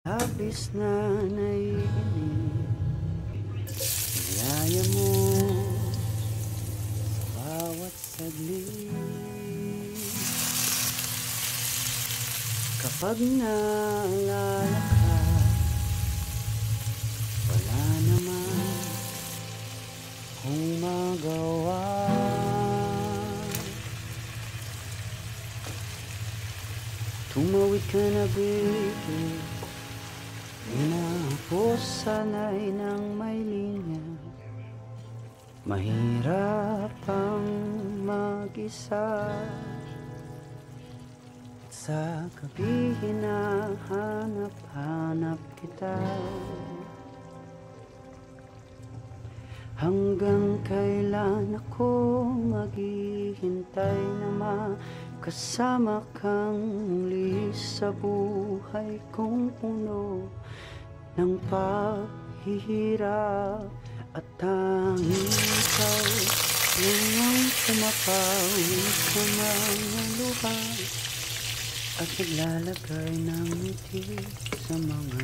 Labis na naiinig, niyaya mo sa bawat saglit. Kapag naalala ka, wala naman akong magawa. Tumawid ka na, baby, di na ako sanay ng may linya. Mahirap ang mag-isa. Sa gabi hinahanap-hanap kita. Hanggang kailan ako maghihintay na makasama kang muli sa buhay kong puno ng paghihirap. At tanging ikaw lang ang pumapawi sa mga luha at naglalagay ng ngiti sa mga